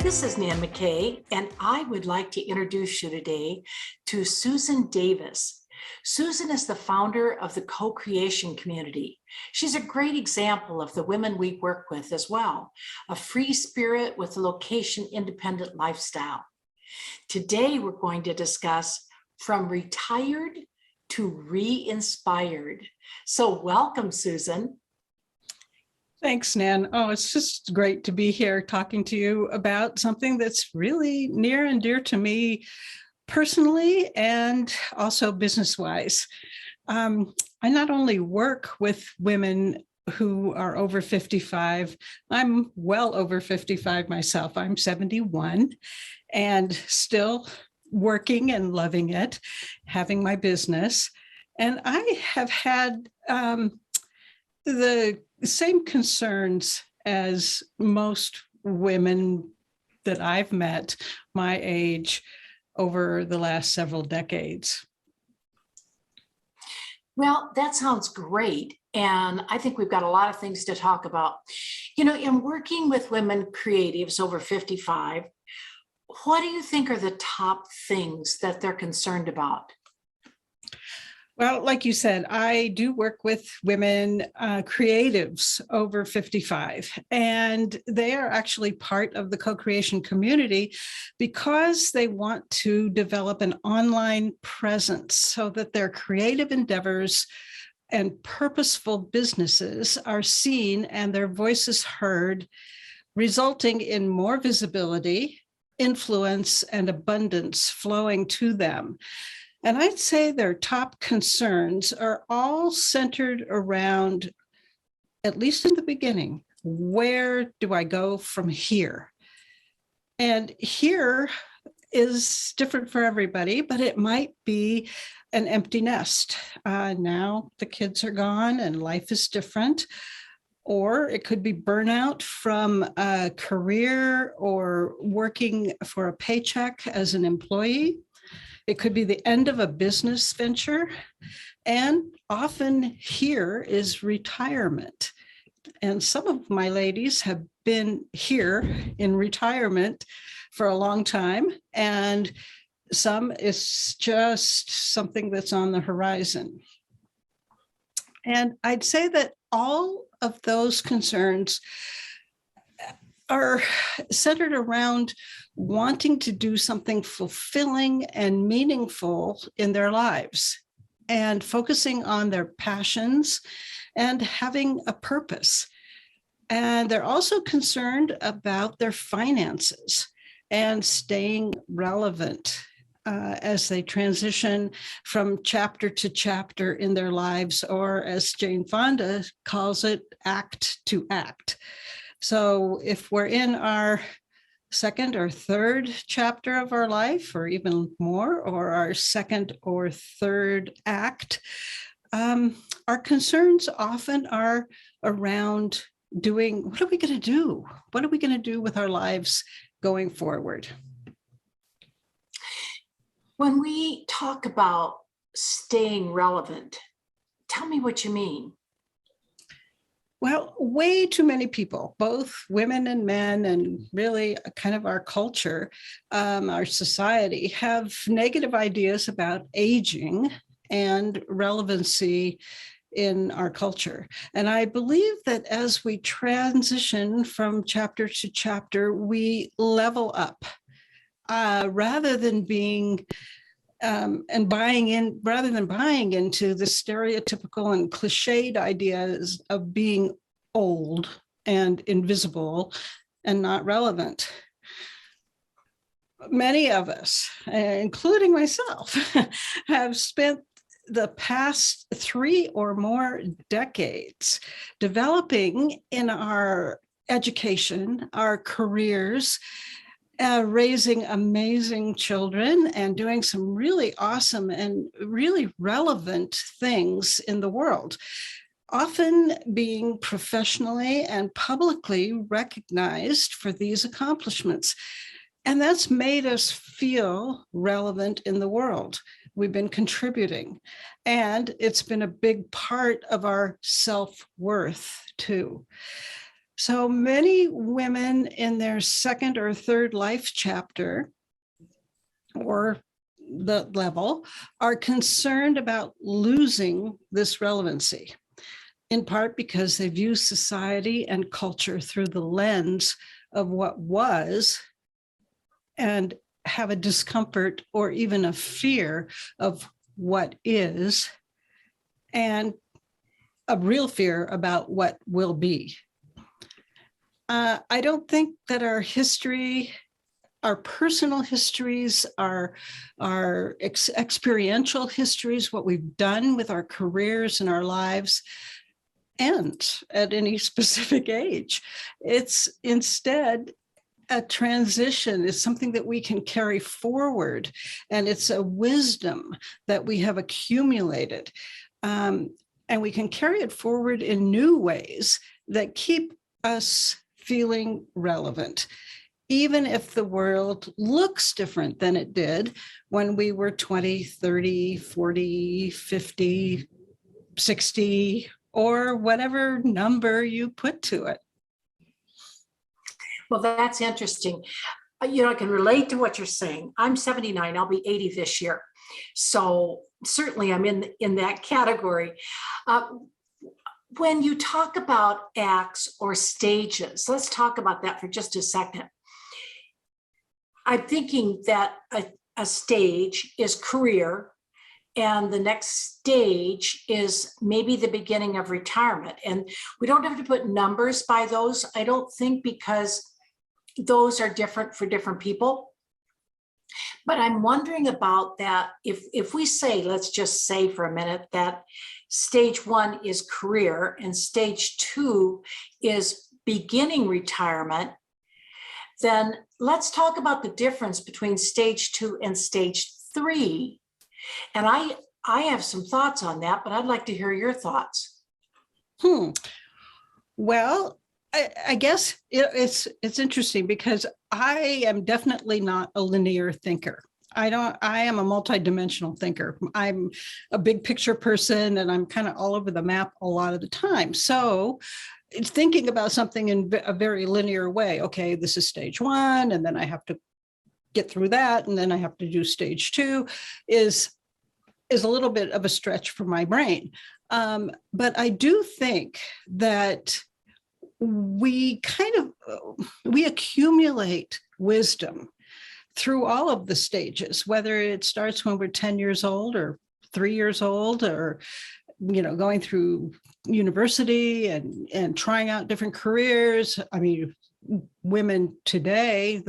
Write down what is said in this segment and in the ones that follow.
This is Nan McKay, and I would like to introduce you today to Susan Davis. Susan is the founder of the co-creation community. She's a great example of the women we work with as well, a free spirit with a location-independent lifestyle. Today, we're going to discuss from retired to re-inspired. So welcome, Susan. Thanks, Nan. Oh, it's just great to be here talking to you about something that's really near and dear to me personally and also business-wise. I not only work with women who are over 55, I'm well over 55 myself. I'm 71 and still working and loving it, having my business. And I have had the same concerns as most women that I've met my age over the last several decades. Well, that sounds great. And I think we've got a lot of things to talk about. You know, in working with women creatives over 55, what do you think are the top things that they're concerned about? Well, like you said, I do work with women creatives over 55, and they are actually part of the co-creation community because they want to develop an online presence so that their creative endeavors and purposeful businesses are seen and their voices heard, resulting in more visibility, influence, and abundance flowing to them. And I'd say their top concerns are all centered around, at least in the beginning, where do I go from here? And here is different for everybody, but it might be an empty nest. Now the kids are gone and life is different. Or it could be burnout from a career or working for a paycheck as an employee. It could be the end of a business venture, and often here is retirement. And some of my ladies have been here in retirement for a long time, and some is just something that's on the horizon. And I'd say that all of those concerns are centered around wanting to do something fulfilling and meaningful in their lives and focusing on their passions and having a purpose. And they're also concerned about their finances and staying relevant as they transition from chapter to chapter in their lives, or as Jane Fonda calls it, act to act. So if we're in our second or third chapter of our life, or even more, or our second or third act, our concerns often are around doing, what are we going to do? What are we going to do with our lives going forward? When we talk about staying relevant, tell me what you mean. Well, way too many people, both women and men, and really kind of our culture, our society, have negative ideas about aging and relevancy in our culture. And I believe that as we transition from chapter to chapter, we level up rather than buying into the stereotypical and cliched ideas of being old and invisible and not relevant. Many of us, including myself, have spent the past 3 or more decades developing in our education, our careers, raising amazing children and doing some really awesome and really relevant things in the world, often being professionally and publicly recognized for these accomplishments. And that's made us feel relevant in the world. We've been contributing, and it's been a big part of our self-worth too. So many women in their second or third life chapter or the level are concerned about losing this relevancy, in part because they view society and culture through the lens of what was and have a discomfort or even a fear of what is, and a real fear about what will be. I don't think that our history, our personal histories, our experiential histories, what we've done with our careers and our lives, end at any specific age. It's instead a transition, is something that we can carry forward, and it's a wisdom that we have accumulated. And we can carry it forward in new ways that keep us feeling relevant, even if the world looks different than it did when we were 20, 30, 40, 50, 60, or whatever number you put to it. Well, that's interesting. You know, I can relate to what you're saying. I'm 79, I'll be 80 this year. So certainly I'm in that category. When you talk about acts or stages, let's talk about that for just a second. I'm thinking that a stage is career, and the next stage is maybe the beginning of retirement. And we don't have to put numbers by those, I don't think, because those are different for different people. But I'm wondering about that. If we say, let's just say for a minute that stage one is career and stage two is beginning retirement, then let's talk about the difference between stage two and stage three. And I have some thoughts on that, but I'd like to hear your thoughts. Well, I guess it's interesting because I am definitely not a linear thinker. I am a multidimensional thinker. I'm a big picture person, and I'm kind of all over the map a lot of the time. So it's thinking about something in a very linear way. Okay, this is stage one, and then I have to get through that, and then I have to do stage two is a little bit of a stretch for my brain. But I do think that we accumulate wisdom through all of the stages, whether it starts when we're 10 years old or 3 years old, or, you know, going through university and trying out different careers. I mean, women today,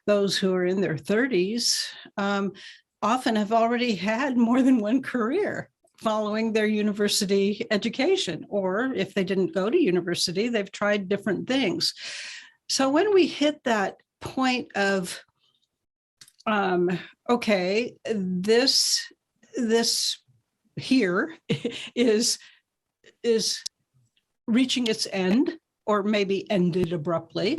those who are in their 30s, often have already had more than one career following their university education, or if they didn't go to university, they've tried different things. So when we hit that point of, okay, this here is reaching its end, or maybe ended abruptly,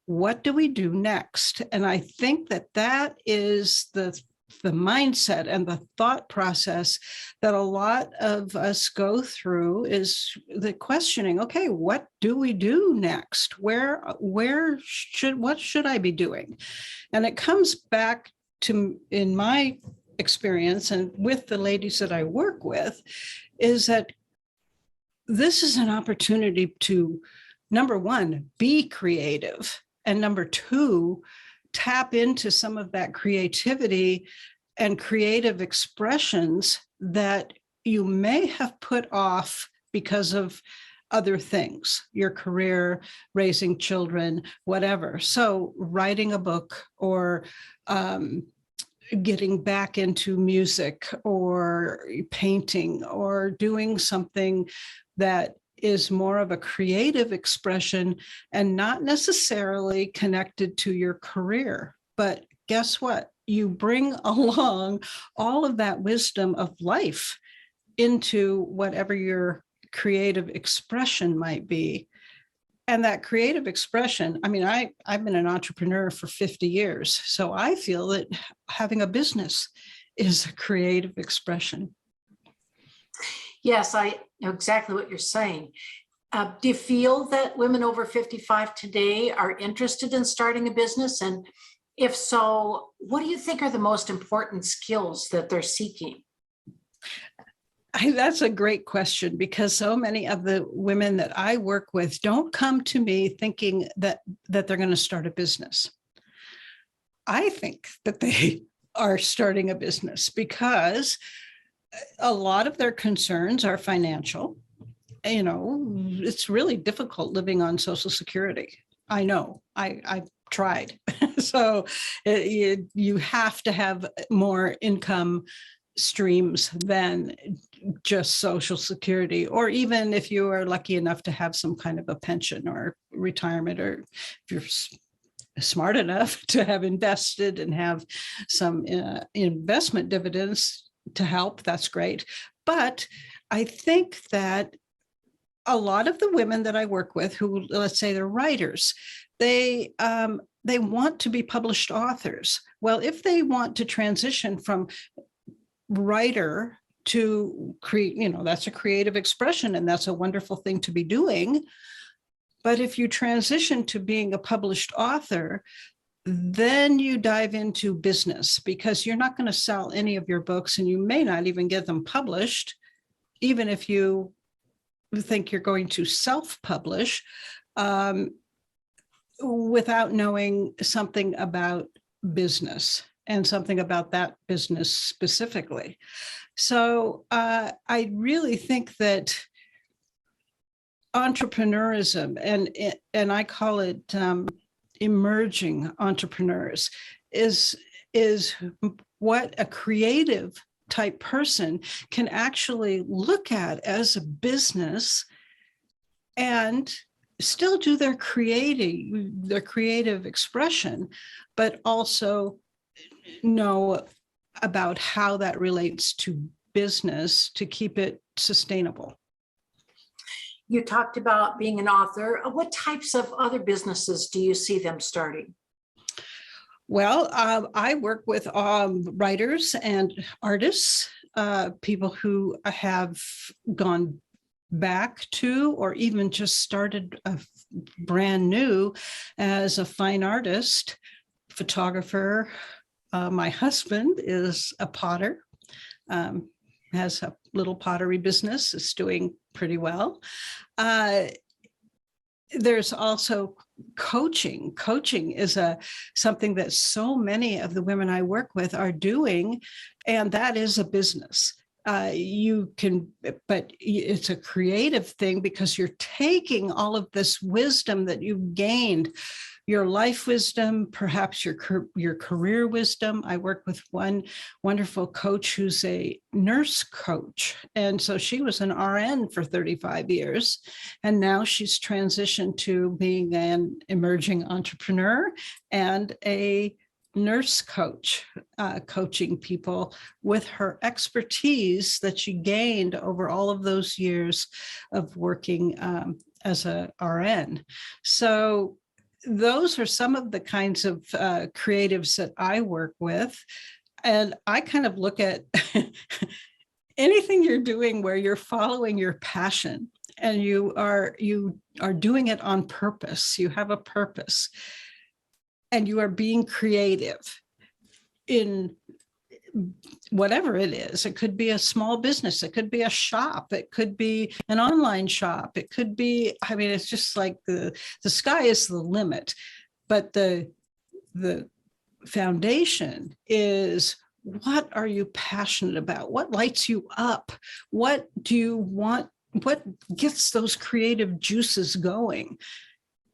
what do we do next? And I think that is the mindset and the thought process that a lot of us go through, is the questioning, okay, what do we do next? What should I be doing? And it comes back to, in my experience and with the ladies that I work with, is that this is an opportunity to, number one, be creative, and number two, tap into some of that creativity and creative expressions that you may have put off because of other things, your career, raising children, whatever. So writing a book, or getting back into music or painting, or doing something that is more of a creative expression and not necessarily connected to your career. But guess what? You bring along all of that wisdom of life into whatever your creative expression might be. And that creative expression, I mean, I've been an entrepreneur for 50 years, so I feel that having a business is a creative expression. Yes, I know exactly what you're saying. Do you feel that women over 55 today are interested in starting a business? And if so, what do you think are the most important skills that they're seeking? That's a great question, because so many of the women that I work with don't come to me thinking that they're going to start a business. I think that they are starting a business because a lot of their concerns are financial. It's really difficult living on Social Security. I know, I've tried. So you have to have more income streams than just Social Security, or even if you are lucky enough to have some kind of a pension or retirement, or if you're smart enough to have invested and have some investment dividends to help, that's great. But I think that a lot of the women that I work with who, let's say they're writers, they want to be published authors. Well, if they want to transition from writer to create, that's a creative expression, and that's a wonderful thing to be doing. But if you transition to being a published author, then you dive into business, because you're not going to sell any of your books, and you may not even get them published, even if you think you're going to self-publish, without knowing something about business and something about that business specifically. So I really think that entrepreneurism, and I call it emerging entrepreneurs, is what a creative type person can actually look at as a business and still do their creative expression, but also know about how that relates to business to keep it sustainable. You talked about being an author. What types of other businesses do you see them starting? Well, I work with writers and artists, people who have gone back to, or even just started brand new as a fine artist, photographer. My husband is a potter, has a little pottery business, is doing pretty well. There's also coaching. Coaching is something that so many of the women I work with are doing, and that is a business. But it's a creative thing, because you're taking all of this wisdom that you've gained, your life wisdom, perhaps your career wisdom. I work with one wonderful coach who's a nurse coach. And so she was an RN for 35 years. And now she's transitioned to being an emerging entrepreneur and a nurse coach, coaching people with her expertise that she gained over all of those years of working as a RN. So those are some of the kinds of creatives that I work with. And I kind of look at anything you're doing where you're following your passion and you are doing it on purpose. You have a purpose and you are being creative in whatever it is. It could be a small business. It could be a shop. It could be an online shop. It could be, I mean, it's just like the sky is the limit. But the foundation is, what are you passionate about? What lights you up? What do you want? What gets those creative juices going?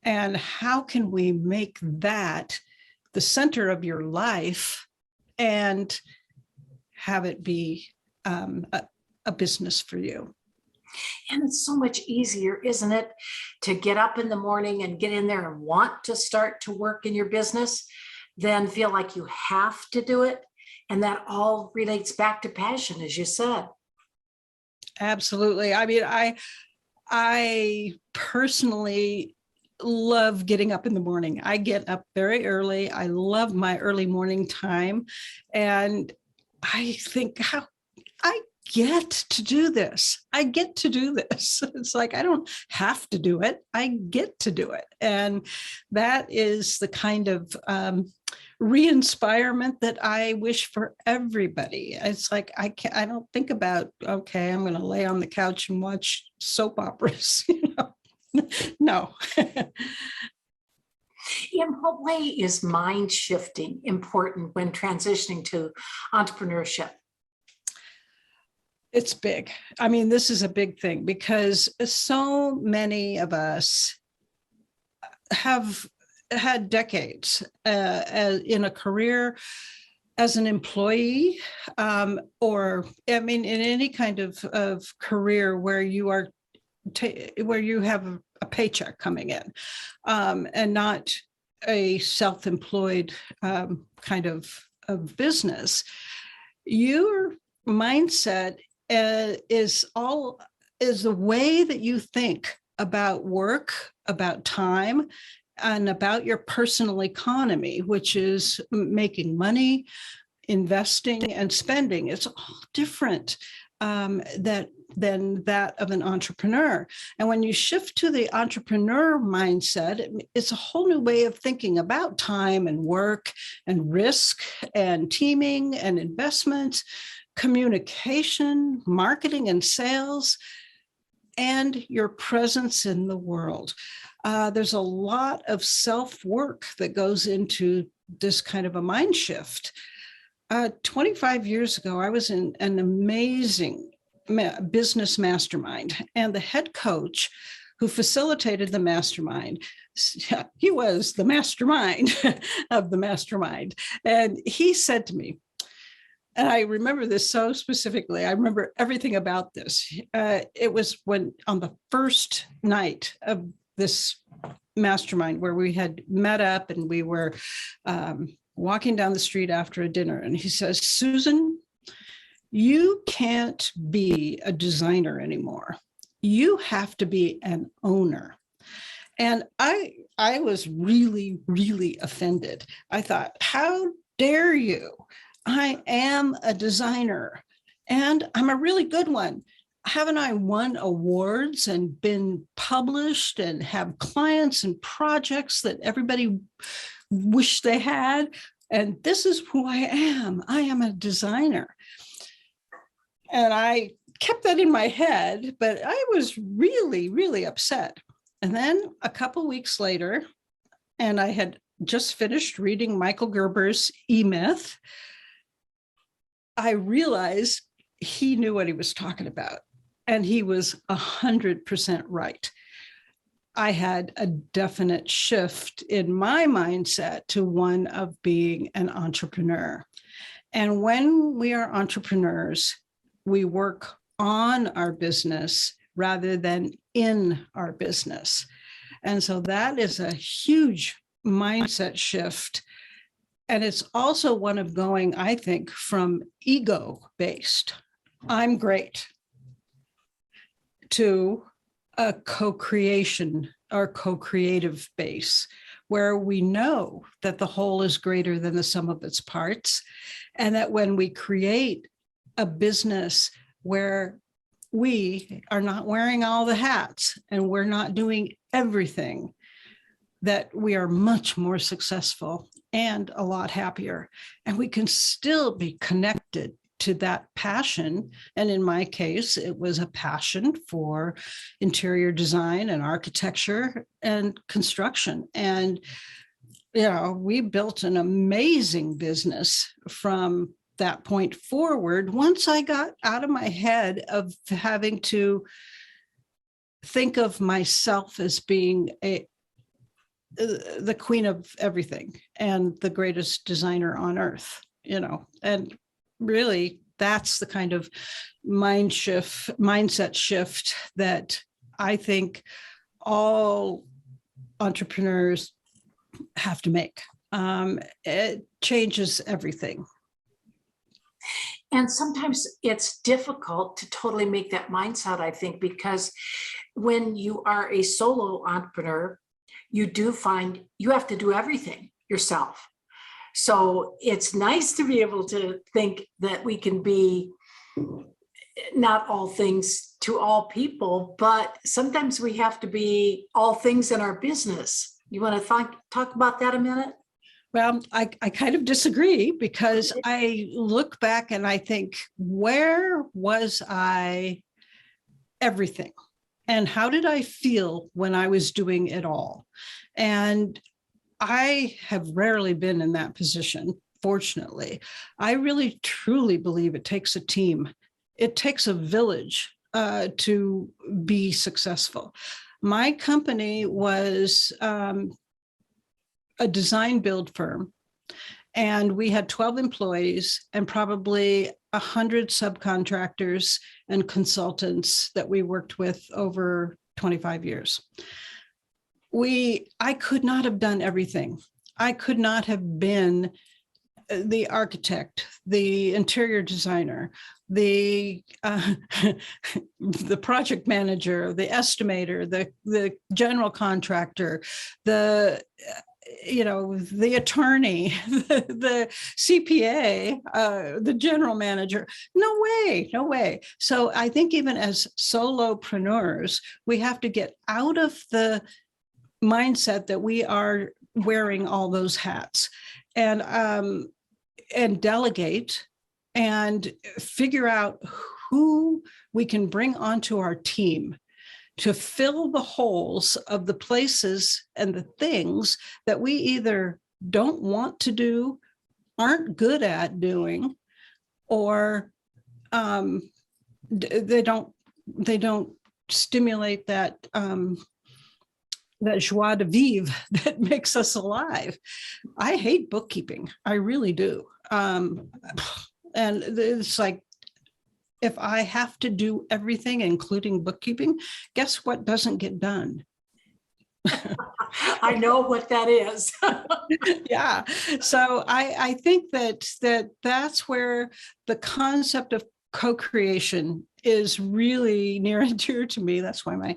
And how can we make that the center of your life and have it be a business for you? And it's so much easier, isn't it, to get up in the morning and get in there and want to start to work in your business than feel like you have to do it. And that all relates back to passion, as you said. Absolutely. I mean, I personally love getting up in the morning. I get up very early. I love my early morning time. And I think, how I get to do this. I get to do this. It's like, I don't have to do it. I get to do it. And that is the kind of re-inspirement that I wish for everybody. It's like, I don't think about, okay, I'm going to lay on the couch and watch soap operas, No. In what way is mind shifting important when transitioning to entrepreneurship? It's big. I mean, this is a big thing because so many of us have had decades in a career as an employee, or I mean, in any kind of career where you are where you have a paycheck coming in, and not a self-employed kind of business. Your mindset is the way that you think about work, about time, and about your personal economy, which is making money, investing, and spending. It's all different than that of an entrepreneur. And when you shift to the entrepreneur mindset, it's a whole new way of thinking about time and work and risk and teaming and investment, communication, marketing and sales, and your presence in the world. There's a lot of self-work that goes into this kind of a mind shift. 25 years ago, I was in an amazing business mastermind, and the head coach who facilitated the mastermind, he was the mastermind of the mastermind. And he said to me, and I remember this so specifically, I remember everything about this. It was when on the first night of this mastermind where we had met up and we were walking down the street after a dinner. And he says, Susan, you can't be a designer anymore. You have to be an owner. And I was really, really offended. I thought, how dare you? I am a designer and I'm a really good one. Haven't I won awards and been published and have clients and projects that everybody wished they had? And this is who I am. I am a designer. And I kept that in my head, but I was really, really upset. And then a couple weeks later, and I had just finished reading Michael Gerber's E-Myth, I realized he knew what he was talking about. And he was 100% right. I had a definite shift in my mindset to one of being an entrepreneur. And when we are entrepreneurs, we work on our business rather than in our business. And so that is a huge mindset shift. And it's also one of going, I think, from ego-based, I'm great, to a co-creation or co-creative base, where we know that the whole is greater than the sum of its parts. And that when we create a business where we are not wearing all the hats and we're not doing everything, that we are much more successful and a lot happier. And we can still be connected to that passion. And in my case, it was a passion for interior design and architecture and construction. And, we built an amazing business from that point forward. Once I got out of my head of having to think of myself as being the queen of everything and the greatest designer on earth, and really that's the kind of mindset shift that I think all entrepreneurs have to make. It changes everything. And sometimes it's difficult to totally make that mindset, I think, because when you are a solo entrepreneur, you do find you have to do everything yourself. So it's nice to be able to think that we can be not all things to all people, but sometimes we have to be all things in our business. You want to talk about that a minute? Well, I kind of disagree, because I look back and I think, where was I everything? And how did I feel when I was doing it all? And I have rarely been in that position, fortunately. I really, truly believe it takes a team. It takes a village to be successful. My company was a design build firm, and we had 12 employees and probably 100 subcontractors and consultants that we worked with over 25 years. I could not have done everything. I could not have been the architect, the interior designer, the project manager, the estimator, the general contractor, the attorney, the CPA, the general manager. No way. So I think even as solopreneurs, we have to get out of the mindset that we are wearing all those hats, and delegate and figure out who we can bring onto our team to fill the holes of the places and the things that we either don't want to do, aren't good at doing, or they don't stimulate that joie de vivre that makes us alive. I hate bookkeeping. I really do. And it's like, if I have to do everything, including bookkeeping, guess what doesn't get done? I know what that is. Yeah. So I think that's where the concept of co-creation is really near and dear to me. That's why my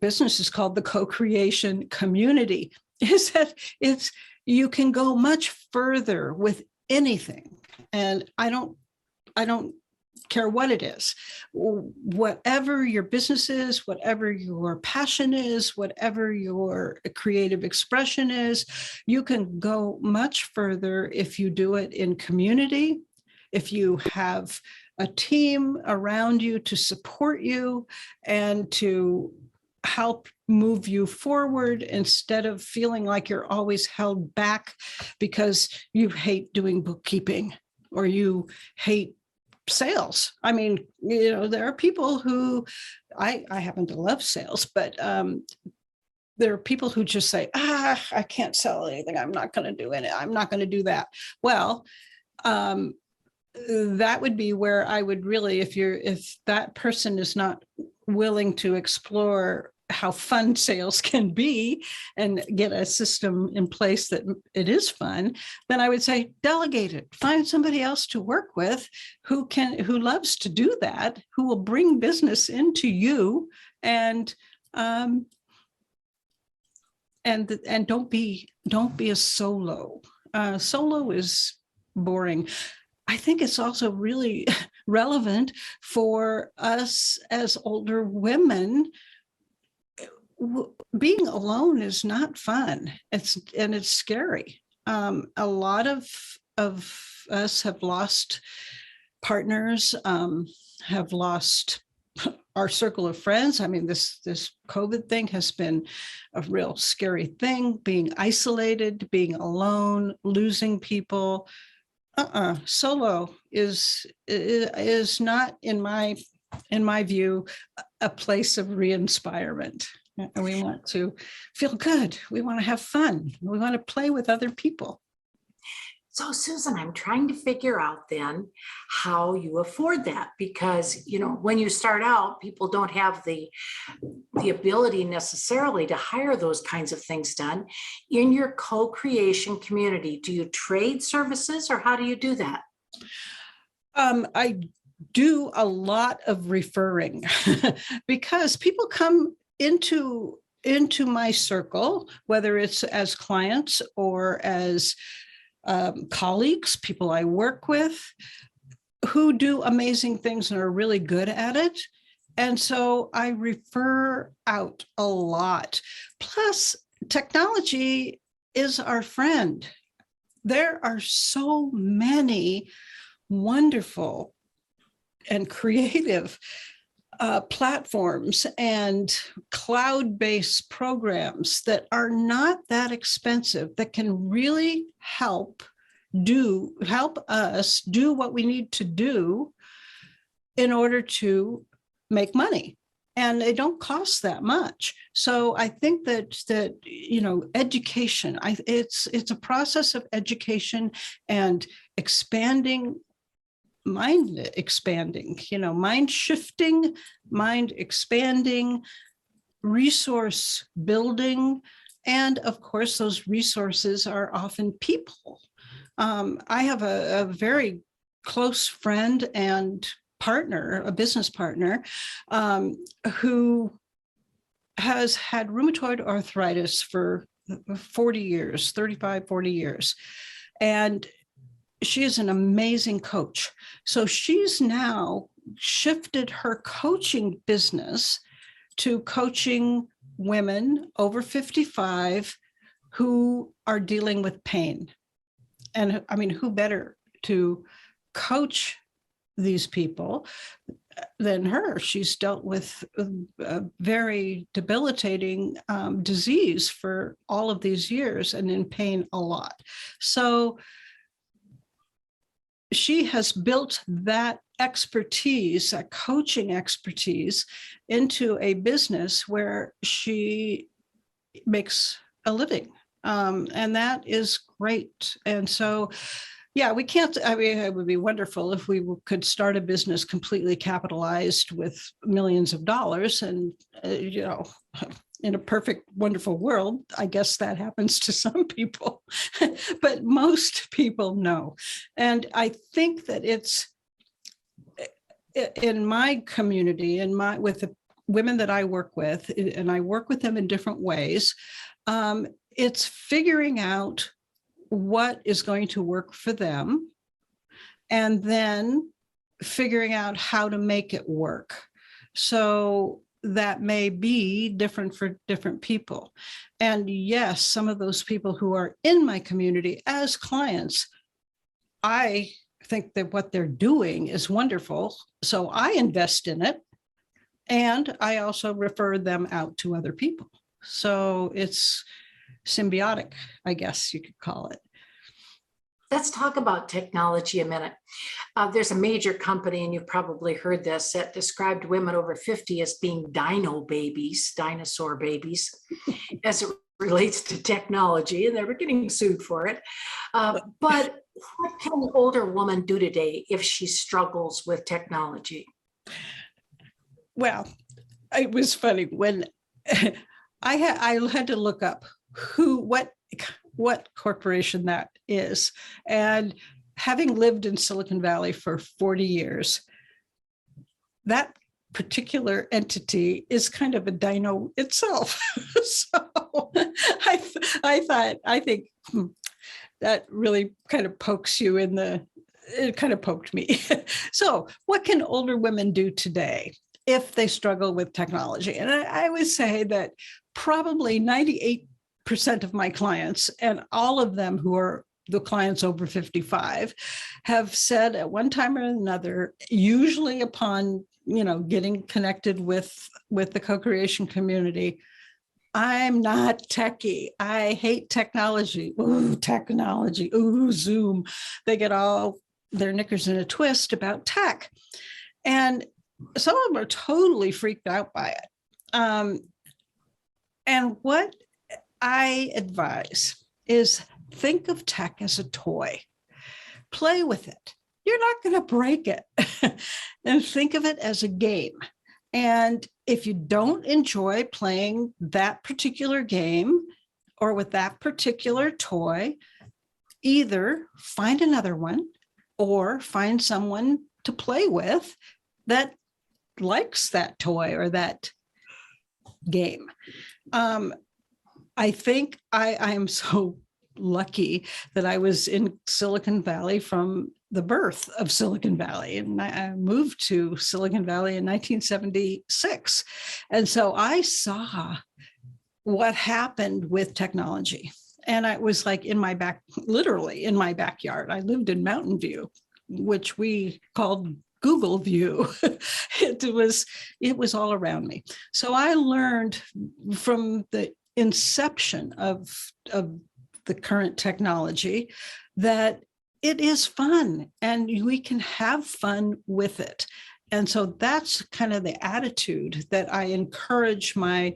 business is called the Co-Creation Community, is that you can go much further with anything. And I don't care what it is. Whatever your business is, whatever your passion is, whatever your creative expression is, you can go much further if you do it in community, if you have a team around you to support you and to help move you forward, instead of feeling like you're always held back because you hate doing bookkeeping or you hate sales. I mean, there are people who, I happen to love sales, but there are people who just say, I can't sell anything. I'm not going to do it. I'm not going to do that. Well, that would be where I would really, if that person is not willing to explore how fun sales can be and get a system in place that it is fun, then I would say delegate it. Find somebody else to work with who loves to do that, who will bring business into you, and don't be a solo. Solo is boring. I think it's also really relevant for us as older women. Being alone is not fun. It's scary. A lot of us have lost partners, have lost our circle of friends. I mean, this COVID thing has been a real scary thing. Being isolated, being alone, losing people. Solo is not, in my view, a place of re-inspirement. We want to feel good. We want to have fun. We want to play with other people. So, Susan, I'm trying to figure out then how you afford that, because, when you start out, people don't have the ability necessarily to hire those kinds of things done. In your co-creation community, do you trade services, or how do you do that? I do a lot of referring because people come into my circle, whether it's as clients or as colleagues, people I work with. who do amazing things and are really good at it. And so I refer out a lot. Plus, technology is our friend. There are so many wonderful and creative platforms and cloud-based programs that are not that expensive, that can really help us do what we need to do in order to make money. And they don't cost that much. So I think that education, it's a process of education and mind expanding, mind shifting, mind expanding, resource building. And of course, those resources are often people. I have a very close friend and partner, a business partner, who has had rheumatoid arthritis for 40 years, 35, 40 years. And she is an amazing coach. So she's now shifted her coaching business to coaching women over 55 who are dealing with pain. And I mean, who better to coach these people than her? She's dealt with a very debilitating disease for all of these years and in pain a lot. So she has built that expertise, that coaching expertise, into a business where she makes a living. And that is great. And so, yeah, we can't, I mean, it would be wonderful if we could start a business completely capitalized with millions of dollars. And, in a perfect, wonderful world, I guess that happens to some people, but most people no. And I think that it's in my community, with the women that I work with, and I work with them in different ways, it's figuring out what is going to work for them, and then figuring out how to make it work. So that may be different for different people. And yes, some of those people who are in my community as clients, I think that what they're doing is wonderful. So I invest in it. And I also refer them out to other people. So it's symbiotic, I guess you could call it. Let's talk about technology a minute. There's a major company, and you've probably heard this, that described women over 50 as being dinosaur babies, as it relates to technology, and they were getting sued for it. But what can an older woman do today if she struggles with technology? Well, it was funny when I had to look up what corporation that is. And having lived in Silicon Valley for 40 years, that particular entity is kind of a dino itself. So I think that really kind of pokes you it kind of poked me. So what can older women do today if they struggle with technology? And I would say that probably 98% of my clients, and all of them who are the clients over 55, have said at one time or another, usually upon getting connected with the co-creation community, I'm not techie. I hate technology. Ooh, technology. Ooh, Zoom. They get all their knickers in a twist about tech. And some of them are totally freaked out by it. And what I advise is think of tech as a toy. Play with it. You're not going to break it. And think of it as a game. And if you don't enjoy playing that particular game or with that particular toy, either find another one or find someone to play with that likes that toy or that game. I think I am so lucky that I was in Silicon Valley from the birth of Silicon Valley. And I moved to Silicon Valley in 1976. And so I saw what happened with technology. And I was like literally in my backyard. I lived in Mountain View, which we called Google View. It was all around me. So I learned from the inception of the current technology that it is fun and we can have fun with it. And so that's kind of the attitude that I encourage my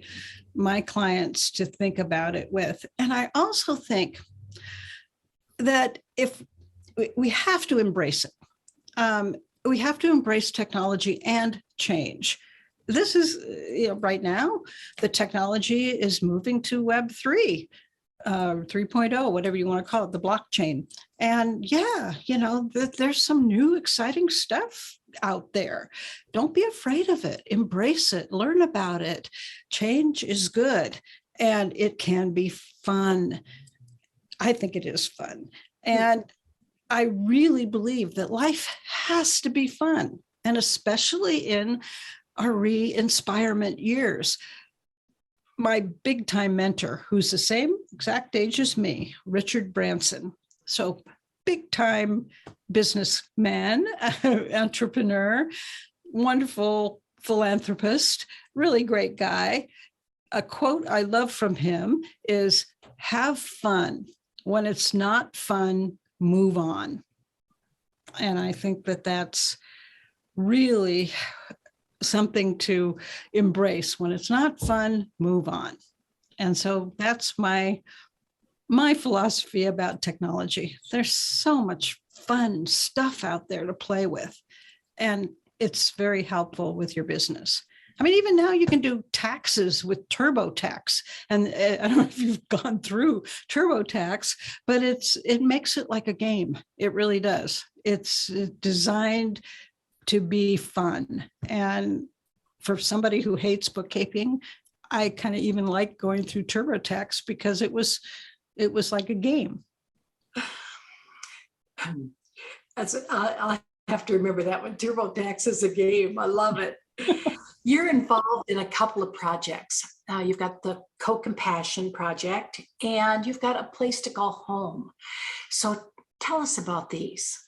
clients to think about it with. And I also think that if we have to embrace it, we have to embrace technology and change. This is, right now, the technology is moving to Web 3. 3.0, whatever you want to call it, the blockchain. And there's some new exciting stuff out there. Don't be afraid of it. Embrace it. Learn about it. Change is good and it can be fun. I think it is fun. And I really believe that life has to be fun, and especially in our re-inspirement years. My big time mentor, who's the same exact age as me, Richard Branson. So big time businessman, entrepreneur, wonderful philanthropist, really great guy. A quote I love from him is, "Have fun. When it's not fun, move on." And I think that that's really something to embrace. When it's not fun, move on. And so that's my philosophy about technology. There's so much fun stuff out there to play with, and it's very helpful with your business. I mean, even now you can do taxes with TurboTax. And I don't know if you've gone through TurboTax, but it makes it like a game. It really does. It's designed to be fun. And for somebody who hates bookkeeping, I kind of even like going through TurboTax because it was like a game. I'll have to remember that one. TurboTax is a game. I love it. You're involved in a couple of projects. You've got the CoPassion Project and you've got a place to call home. So tell us about these.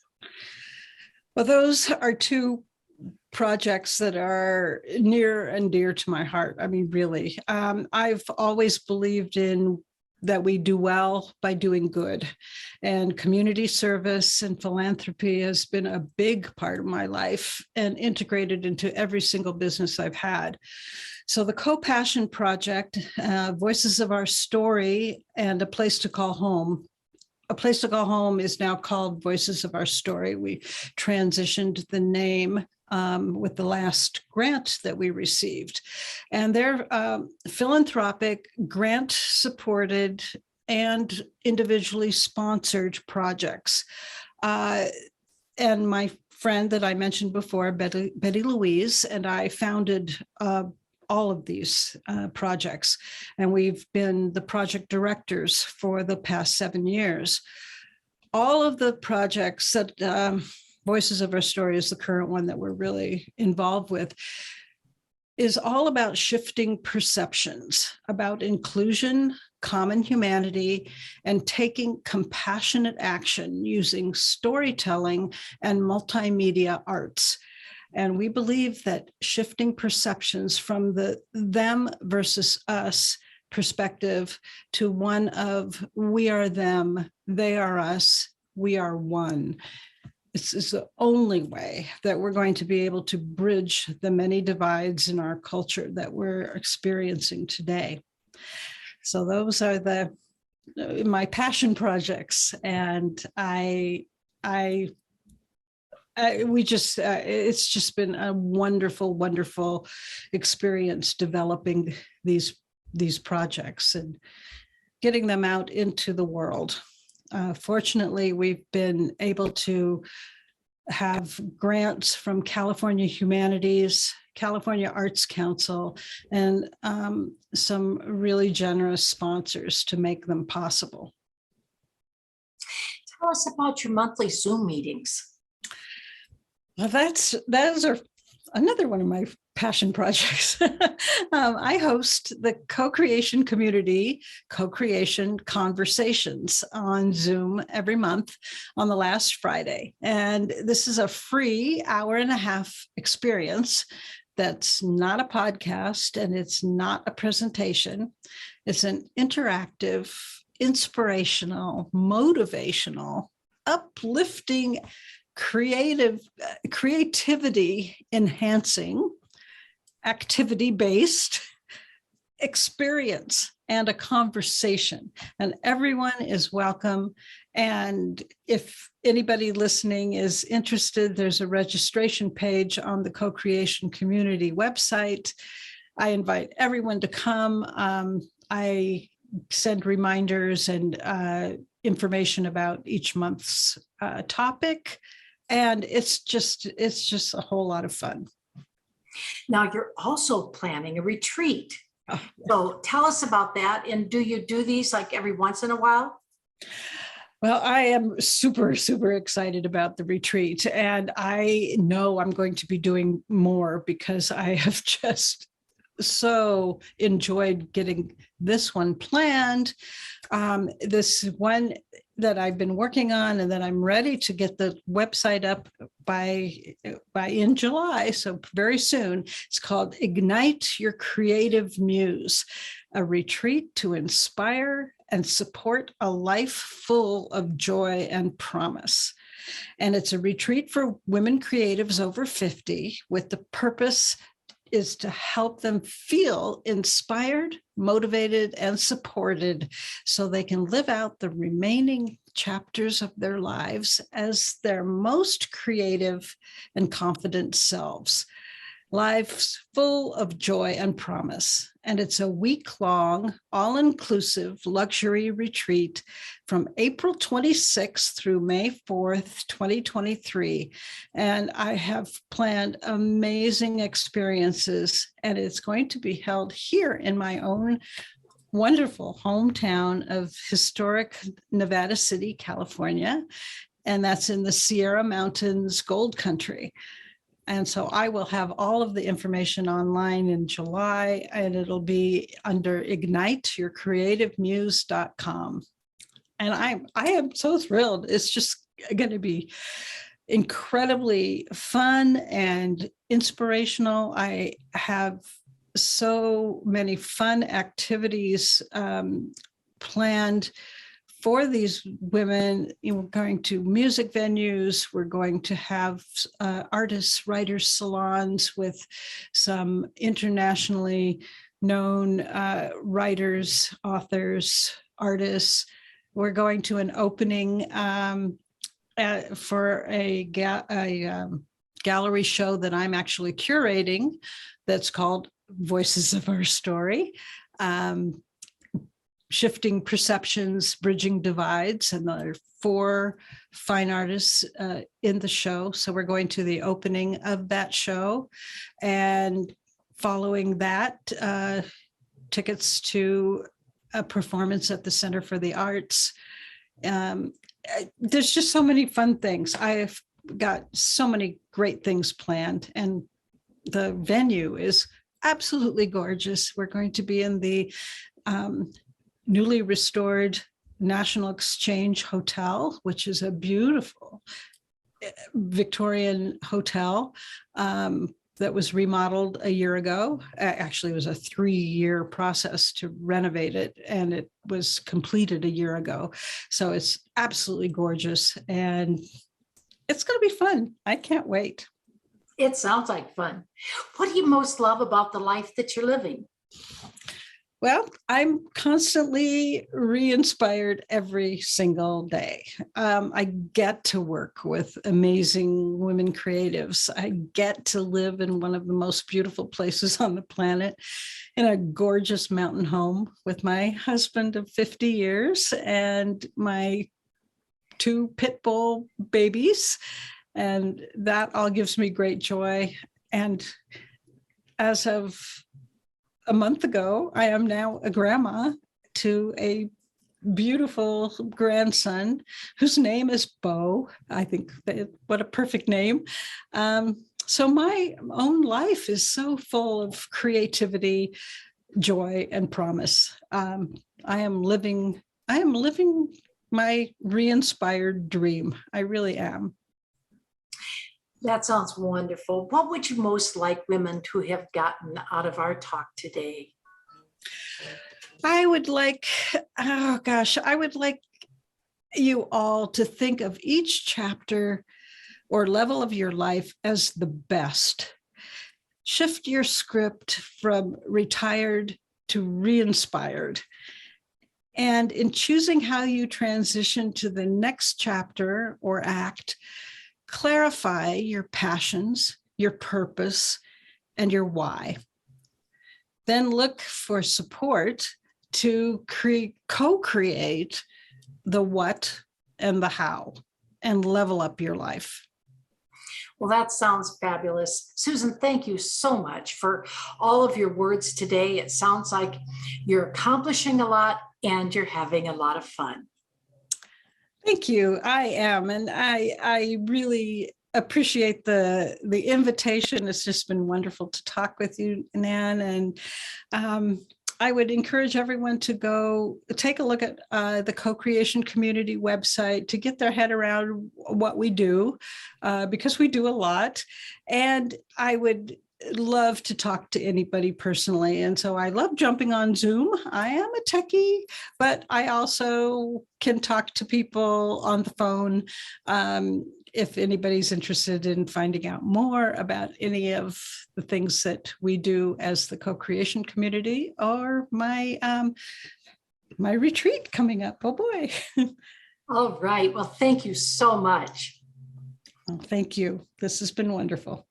Well, those are two projects that are near and dear to my heart. I mean, really, I've always believed in that we do well by doing good, and community service and philanthropy has been a big part of my life and integrated into every single business I've had. So the CoPassion Project, Voices of Our Story, and A Place to Call Home. A Place to Call Home is now called Voices of Our Story. We transitioned the name with the last grant that we received. And they're philanthropic, grant-supported, and individually sponsored projects. And my friend that I mentioned before, Betty Louise, and I founded all of these projects. And we've been the project directors for the past 7 years. All of the projects that Voices of Our Story is the current one that we're really involved with, is all about shifting perceptions about inclusion, common humanity, and taking compassionate action using storytelling and multimedia arts. And we believe that shifting perceptions from the them versus us perspective to one of we are them, they are us, we are one. This is the only way that we're going to be able to bridge the many divides in our culture that we're experiencing today. So those are my passion projects, and it's just been a wonderful, wonderful experience developing these projects and getting them out into the world. Fortunately, we've been able to have grants from California Humanities, California Arts Council, and some really generous sponsors to make them possible. Tell us about your monthly Zoom meetings. Well, those are another one of my passion projects. I host the co-creation community, co-creation conversations on Zoom every month on the last Friday. And this is a free hour-and-a-half experience that's not a podcast and it's not a presentation. It's an interactive, inspirational, motivational, uplifting, creativity enhancing, activity-based experience and a conversation. And everyone is welcome. And if anybody listening is interested, there's a registration page on the Co-Creation Community website. I invite everyone to come. I send reminders and information about each month's topic. And it's just a whole lot of fun. Now, you're also planning a retreat. Oh, so tell us about that. And do you do these like every once in a while? Well, I am super, super excited about the retreat. And I know I'm going to be doing more because I have just so enjoyed getting this one planned. This one that I've been working on and that I'm ready to get the website up by in July, so very soon. It's called Ignite Your Creative Muse, a retreat to inspire and support a life full of joy and promise. And it's a retreat for women creatives over 50 with the purpose is to help them feel inspired, motivated, and supported so they can live out the remaining chapters of their lives as their most creative and confident selves. Lives full of joy and promise. And it's a week-long, all-inclusive luxury retreat from April 26th through May 4th, 2023. And I have planned amazing experiences, and it's going to be held here in my own wonderful hometown of historic Nevada City, California. And that's in the Sierra Mountains Gold Country. And so I will have all of the information online in July, and it'll be under igniteyourcreativemuse.com. And I am so thrilled. It's just going to be incredibly fun and inspirational. I have so many fun activities planned for these women. We're going to music venues. We're going to have artists, writers, salons with some internationally known writers, authors, artists. We're going to an opening for a gallery show that I'm actually curating that's called Voices of Our Story. Shifting Perceptions, Bridging Divides, and there are 4 fine artists in the show. So we're going to the opening of that show. And following that, tickets to a performance at the Center for the Arts. There's just so many fun things. I've got so many great things planned, and the venue is absolutely gorgeous. We're going to be in the newly restored National Exchange Hotel, which is a beautiful Victorian hotel that was remodeled a year ago. Actually, it was a 3-year process to renovate it, and it was completed a year ago. So it's absolutely gorgeous, and it's going to be fun. I can't wait. It sounds like fun. What do you most love about the life that you're living? Well, I'm constantly re-inspired every single day. I get to work with amazing women creatives. I get to live in one of the most beautiful places on the planet, in a gorgeous mountain home with my husband of 50 years and my 2 pit bull babies. And that all gives me great joy. And as of a month ago, I am now a grandma to a beautiful grandson whose name is Bo. I think what a perfect name. So my own life is so full of creativity, joy, and promise. I am living my re-inspired dream. I really am. That sounds wonderful. What would you most like women to have gotten out of our talk today? I would like you all to think of each chapter or level of your life as the best. Shift your script from retired to re-inspired. And in choosing how you transition to the next chapter or act, clarify your passions, your purpose, and your why. Then look for support to co-create the what and the how and level up your life. Well, that sounds fabulous. Susan, thank you so much for all of your words today. It sounds like you're accomplishing a lot and you're having a lot of fun. Thank you. I am. And I really appreciate the invitation. It's just been wonderful to talk with you, Nan. And I would encourage everyone to go take a look at the co-creation community website to get their head around what we do, because we do a lot. And I would love to talk to anybody personally. And so I love jumping on Zoom. I am a techie, but I also can talk to people on the phone. If anybody's interested in finding out more about any of the things that we do as the co-creation community, or my retreat coming up. Oh boy. All right. Well, thank you so much. Well, thank you. This has been wonderful.